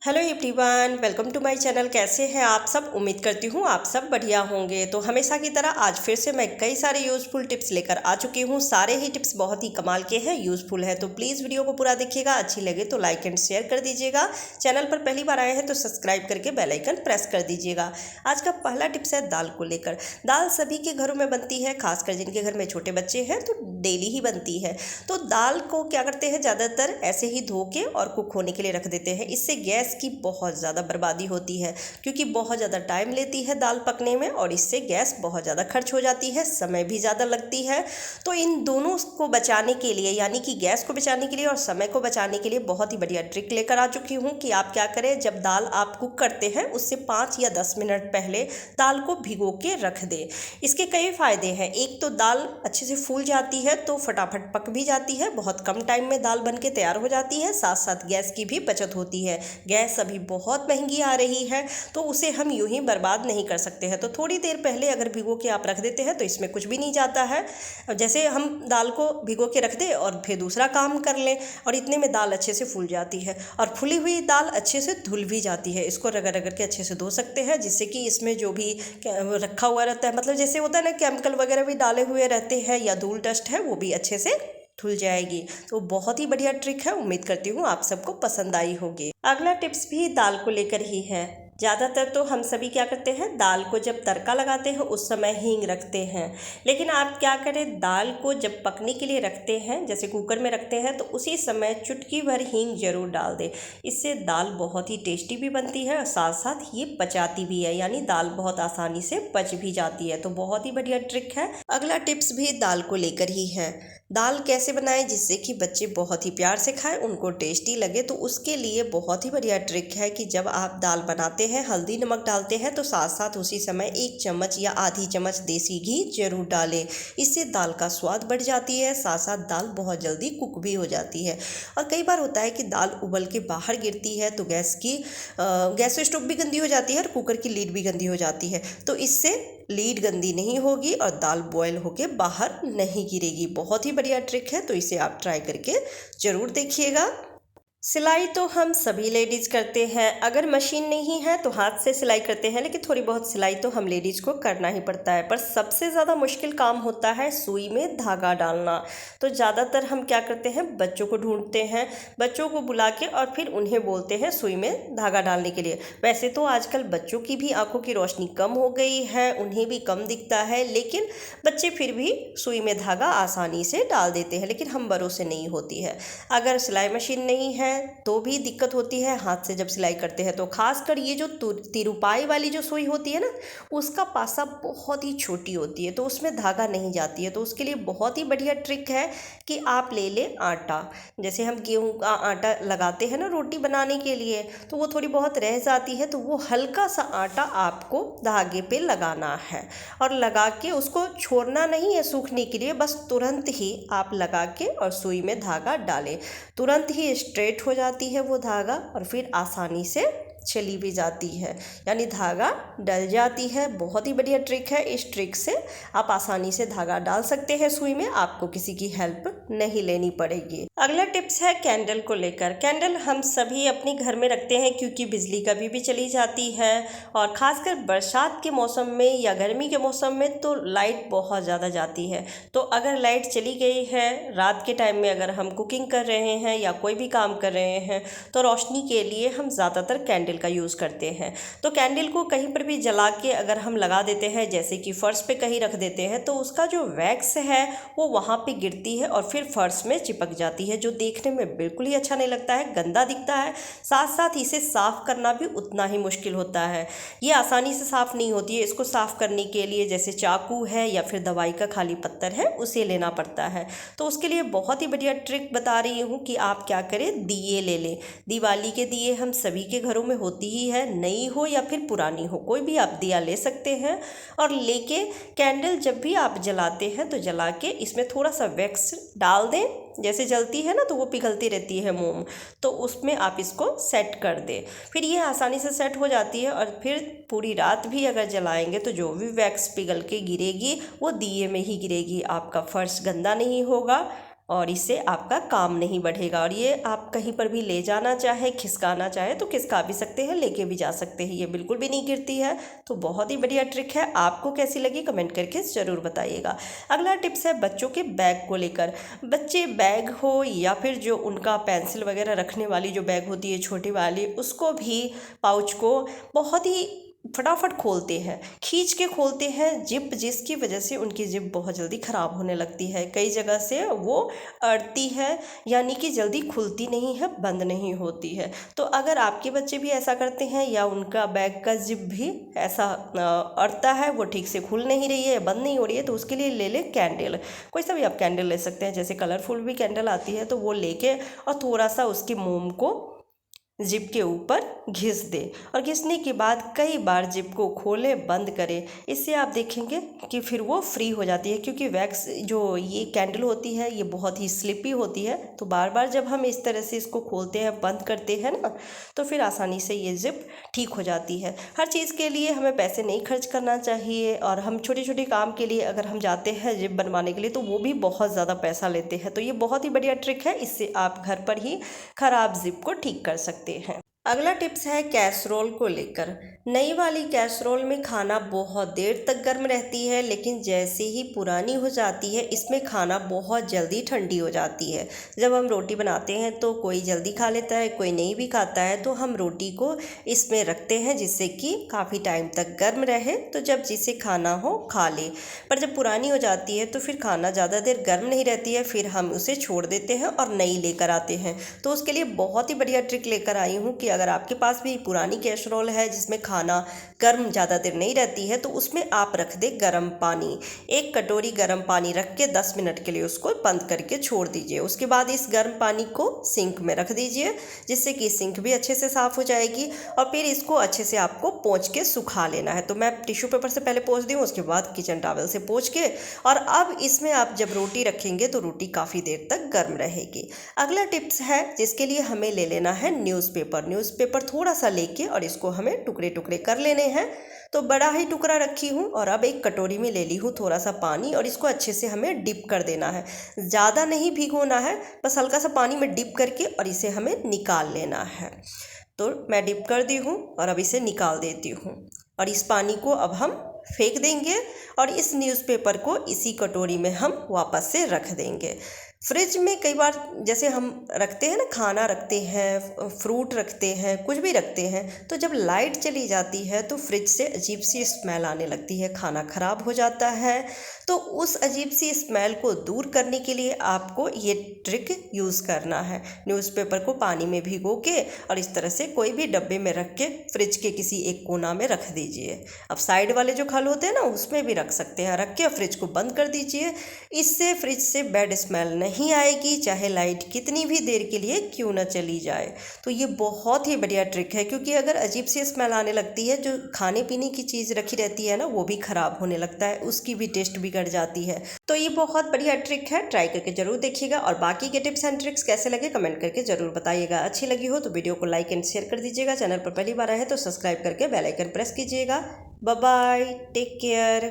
Hello everyone, welcome to my channel. कैसे हैं आप सब? उम्मीद करती हूँ आप सब बढ़िया होंगे। तो हमेशा की तरह आज फिर से मैं कई सारे यूज़फुल टिप्स लेकर आ चुकी हूँ। सारे ही टिप्स बहुत ही कमाल के हैं, यूज़फुल है। तो प्लीज़ वीडियो को पूरा देखिएगा, अच्छी लगे तो लाइक एंड शेयर कर दीजिएगा। चैनल पर पहली बार आए हैं तो सब्सक्राइब करके बेल आइकन प्रेस कर दीजिएगा। आज का पहला टिप्स है दाल को लेकर। दाल सभी के घरों में बनती है, खासकर जिनके घर में छोटे बच्चे हैं तो डेली ही बनती है। तो दाल को क्या करते हैं, ज़्यादातर ऐसे ही धो के और कुक होने के लिए रख देते हैं। इससे गैस की बहुत ज़्यादा बर्बादी होती है, क्योंकि बहुत ज़्यादा टाइम लेती है दाल पकने में और इससे गैस बहुत ज़्यादा खर्च हो जाती है, समय भी ज़्यादा लगती है। तो इन दोनों को बचाने के लिए, यानी कि गैस को बचाने के लिए और समय को बचाने के लिए बहुत ही बढ़िया ट्रिक लेकर आ चुकी हूँ कि आप क्या करें, जब दाल आप कुक करते हैं उससे 5 या 10 मिनट पहले दाल को भिगो के रख दें। इसके कई फ़ायदे हैं। एक तो दाल अच्छे से फूल जाती है तो फटाफट पक भी जाती है, बहुत कम टाइम में दाल बन के तैयार हो जाती है। साथ साथ गैस की भी बचत होती है। गैस अभी बहुत महंगी आ रही है तो उसे हम यूं ही बर्बाद नहीं कर सकते हैं। तो थोड़ी देर पहले अगर भिगो के आप रख देते हैं तो इसमें कुछ भी नहीं जाता है। जैसे हम दाल को भिगो के रख दें और फिर दूसरा काम कर लें और इतने में दाल अच्छे से फूल जाती है और फूली हुई दाल अच्छे से धुल भी जाती है। इसको रगड़ रगड़ के अच्छे से धो सकते हैं, जिससे कि इसमें जो भी रखा हुआ रहता है, मतलब जैसे होता है ना, केमिकल वगैरह भी डाले हुए रहते हैं या धूल डस्ट है, वो भी अच्छे से धुल जाएगी। तो बहुत ही बढ़िया ट्रिक है, उम्मीद करती हूँ आप सबको पसंद आई होगी। अगला टिप्स भी दाल को लेकर ही है। ज़्यादातर तो हम सभी क्या करते हैं, दाल को जब तड़का लगाते हैं उस समय हींग रखते हैं। लेकिन आप क्या करें, दाल को जब पकने के लिए रखते हैं, जैसे कुकर में रखते हैं, तो उसी समय चुटकी भर हींग जरूर डाल दें। इससे दाल बहुत ही टेस्टी भी बनती है और साथ साथ ये पचाती भी है, यानी दाल बहुत आसानी से पच भी जाती है। तो बहुत ही बढ़िया ट्रिक है। अगला टिप्स भी दाल को लेकर ही है। दाल कैसे बनाएं जिससे कि बच्चे बहुत ही प्यार से खाएं, उनको टेस्टी लगे। तो उसके लिए बहुत ही बढ़िया ट्रिक है कि जब आप दाल बनाते हैं, हल्दी नमक डालते हैं, तो साथ साथ उसी समय 1 चम्मच या आधी चम्मच देसी घी जरूर डालें। इससे दाल का स्वाद बढ़ जाती है, साथ साथ दाल बहुत जल्दी कुक भी हो जाती है। और कई बार होता है कि दाल उबल के बाहर गिरती है तो गैस स्टोव भी गंदी हो जाती है और कुकर की लीड भी गंदी हो जाती है। तो इससे लीड गंदी नहीं होगी और दाल बॉयल होके बाहर नहीं गिरेगी। बहुत ही बढ़िया ट्रिक है, तो इसे आप ट्राई करके ज़रूर देखिएगा। सिलाई तो हम सभी लेडीज़ करते हैं। अगर मशीन नहीं है तो हाथ से सिलाई करते हैं, लेकिन थोड़ी बहुत सिलाई तो हम लेडीज़ को करना ही पड़ता है। पर सबसे ज़्यादा मुश्किल काम होता है सुई में धागा डालना। तो ज़्यादातर हम क्या करते हैं, बच्चों को ढूंढते हैं, बच्चों को बुला के और फिर उन्हें बोलते हैं सुई में धागा डालने के लिए। वैसे तो आजकल बच्चों की भी आंखों की रोशनी कम हो गई है, उन्हें भी कम दिखता है, लेकिन बच्चे फिर भी सुई में धागा आसानी से डाल देते हैं। लेकिन हम बड़ों से नहीं होती है। अगर सिलाई मशीन नहीं है तो भी दिक्कत होती है। हाथ से जब सिलाई करते हैं तो खासकर ये जो तिरुपाई वाली जो सुई होती है ना, उसका पासा बहुत ही छोटी होती है, तो उसमें धागा नहीं जाती है। तो उसके लिए बहुत ही बढ़िया ट्रिक है कि आप ले लें आटा। जैसे हम गेहूं का आटा लगाते हैं ना रोटी बनाने के लिए, तो वो थोड़ी बहुत रह जाती है, तो वो हल्का सा आटा आपको धागे पे लगाना है और लगा के उसको छोड़ना नहीं है सूखने के लिए, बस तुरंत ही आप लगा के और सुई में धागा डालें। तुरंत ही स्ट्रेट हो जाती है वो धागा और फिर आसानी से चली भी जाती है, यानी धागा डल जाती है। बहुत ही बढ़िया ट्रिक है। इस ट्रिक से आप आसानी से धागा डाल सकते हैं सुई में, आपको किसी की हेल्प नहीं लेनी पड़ेगी। अगला टिप्स है कैंडल को लेकर। कैंडल हम सभी अपने घर में रखते हैं, क्योंकि बिजली कभी भी चली जाती है और ख़ासकर बरसात के मौसम में या गर्मी के मौसम में तो लाइट बहुत ज़्यादा जाती है। तो अगर लाइट चली गई है रात के टाइम में, अगर हम कुकिंग कर रहे हैं या कोई भी काम कर रहे हैं, तो रोशनी के लिए हम ज़्यादातर कैंडल का यूज़ करते हैं। तो कैंडल को कहीं पर भी जला के अगर हम लगा देते हैं, जैसे कि फर्श पे कहीं रख देते हैं, तो उसका जो वैक्स है वो वहाँ पे गिरती है और फिर फर्श में चिपक जाती है, जो देखने में बिल्कुल ही अच्छा नहीं लगता है, गंदा दिखता है। साथ साथ इसे साफ़ करना भी उतना ही मुश्किल होता है। ये आसानी से साफ़ नहीं होती है। इसको साफ़ करने के लिए जैसे चाकू है या फिर दवाई का खाली पत्तर है, उसे लेना पड़ता है। तो उसके लिए बहुत ही बढ़िया ट्रिक बता रही हूँ कि आप क्या करें, दिए ले लें। दिवाली के दिए हम सभी के घरों में होती ही है, नई हो या फिर पुरानी हो, कोई भी आप दिया ले सकते हैं। और लेके कैंडल जब भी आप जलाते हैं तो जला के इसमें थोड़ा सा वैक्स डाल दें। जैसे जलती है ना तो वो पिघलती रहती है मोम, तो उसमें आप इसको सेट कर दें। फिर ये आसानी से सेट हो जाती है और फिर पूरी रात भी अगर जलाएंगे तो जो भी वैक्स पिघल के गिरेगी वो दिए में ही गिरेगी। आपका फर्श गंदा नहीं होगा और इससे आपका काम नहीं बढ़ेगा। और ये आप कहीं पर भी ले जाना चाहे, खिसकाना चाहे तो खिसका भी सकते हैं, लेके भी जा सकते हैं। ये बिल्कुल भी नहीं गिरती है। तो बहुत ही बढ़िया ट्रिक है। आपको कैसी लगी कमेंट करके ज़रूर बताइएगा। अगला टिप्स है बच्चों के बैग को लेकर। बच्चे बैग हो या फिर जो उनका पेंसिल वगैरह रखने वाली जो बैग होती है छोटी वाली, उसको भी, पाउच को बहुत ही फटाफट खोलते हैं, खींच के खोलते हैं जिप, जिसकी वजह से उनकी जिप बहुत जल्दी ख़राब होने लगती है। कई जगह से वो अड़ती है, यानी कि जल्दी खुलती नहीं है, बंद नहीं होती है। तो अगर आपके बच्चे भी ऐसा करते हैं या उनका बैग का जिप भी ऐसा अड़ता है, वो ठीक से खुल नहीं रही है, बंद नहीं हो रही है, तो उसके लिए ले लें कैंडल। कोई सा भी आप कैंडल ले सकते हैं, जैसे कलरफुल भी कैंडल आती है, तो वो लेके और थोड़ा सा उसकी मोम को जिप के ऊपर घिस दे, और घिसने के बाद कई बार जिप को खोलें, बंद करें। इससे आप देखेंगे कि फिर वो फ्री हो जाती है, क्योंकि वैक्स जो ये कैंडल होती है ये बहुत ही स्लिपी होती है। तो बार बार जब हम इस तरह से इसको खोलते हैं, बंद करते हैं ना, तो फिर आसानी से ये जिप ठीक हो जाती है। हर चीज़ के लिए हमें पैसे नहीं खर्च करना चाहिए, और हम छोटे छोटे काम के लिए अगर हम जाते हैं जिप बनवाने के लिए, तो वो भी बहुत ज़्यादा पैसा लेते हैं। तो ये बहुत ही बढ़िया ट्रिक है, इससे आप घर पर ही ख़राब जिप को ठीक कर सकते हैं। अगला टिप्स है कैसरोल को लेकर। नई वाली कैसरोल में खाना बहुत देर तक गर्म रहती है, लेकिन जैसे ही पुरानी हो जाती है इसमें खाना बहुत जल्दी ठंडी हो जाती है। जब हम रोटी बनाते हैं तो कोई जल्दी खा लेता है, कोई नहीं भी खाता है, तो हम रोटी को इसमें रखते हैं जिससे कि काफ़ी टाइम तक गर्म रहे, तो जब जिसे खाना हो खा ले। पर जब पुरानी हो जाती है तो फिर खाना ज़्यादा देर गर्म नहीं रहती है, फिर हम उसे छोड़ देते हैं और नई लेकर आते हैं। तो उसके लिए बहुत ही बढ़िया ट्रिक लेकर आई हूँ कि अगर आपके पास भी पुरानी कैसरोल है जिसमें खाना गर्म ज़्यादा देर नहीं रहती है, तो उसमें आप रख दे गर्म पानी। एक कटोरी गर्म पानी रख के 10 मिनट के लिए उसको बंद करके छोड़ दीजिए। उसके बाद इस गर्म पानी को सिंक में रख दीजिए, जिससे कि सिंक भी अच्छे से साफ़ हो जाएगी। और फिर इसको अच्छे से आपको पोंछ के सुखा लेना है। तो मैं टिश्यू पेपर से पहले पोंछ दी हूँ, उसके बाद किचन टॉवल से पोंछ के, और अब इसमें आप जब रोटी रखेंगे तो रोटी काफ़ी देर तक गर्म रहेगी। अगला टिप्स है जिसके लिए हमें ले लेना है न्यूज़पेपर। न्यूज़पेपर थोड़ा सा लेके और इसको हमें टुकड़े टुकड़े कर लेने हैं। तो बड़ा ही टुकड़ा रखी हूँ, और अब एक कटोरी में ले ली हूँ थोड़ा सा पानी, और इसको अच्छे से हमें डिप कर देना है। ज़्यादा नहीं भिगोना है, बस हल्का सा पानी में डिप करके और इसे हमें निकाल लेना है। तो मैं डिप कर दी हूँ और अब इसे निकाल देती हूँ, और इस पानी को अब हम फेंक देंगे, और इस न्यूज़पेपर को इसी कटोरी में हम वापस से रख देंगे। फ्रिज में कई बार जैसे हम रखते हैं ना, खाना रखते हैं, फ्रूट रखते हैं, कुछ भी रखते हैं, तो जब लाइट चली जाती है तो फ्रिज से अजीब सी स्मेल आने लगती है, खाना ख़राब हो जाता है। तो उस अजीब सी स्मेल को दूर करने के लिए आपको ये ट्रिक यूज़ करना है। न्यूज़पेपर को पानी में भिगो के और इस तरह से कोई भी डब्बे में रख के फ्रिज के किसी एक कोना में रख दीजिए। अब साइड वाले जो खल होते हैं ना, उसमें भी रख सकते हैं, रख के फ्रिज को बंद कर दीजिए। इससे फ्रिज से बैड स्मेल नहीं आएगी, चाहे लाइट कितनी भी देर के लिए क्यों न चली जाए। तो ये बहुत ही बढ़िया ट्रिक है, क्योंकि अगर अजीब सी स्मेल आने लगती है, जो खाने पीने की चीज़ रखी रहती है ना, वो भी ख़राब होने लगता है, उसकी भी टेस्ट बिगड़ जाती है। तो ये बहुत बढ़िया ट्रिक है, ट्राई करके ज़रूर देखिएगा। और बाकी के टिप्स एंड ट्रिक्स कैसे लगे कमेंट करके ज़रूर बताइएगा। अच्छी लगी हो तो वीडियो को लाइक एंड शेयर कर दीजिएगा। चैनल पर पहली बार आए हैं तो सब्सक्राइब करके बेल आइकन प्रेस कीजिएगा। Bye bye, take care.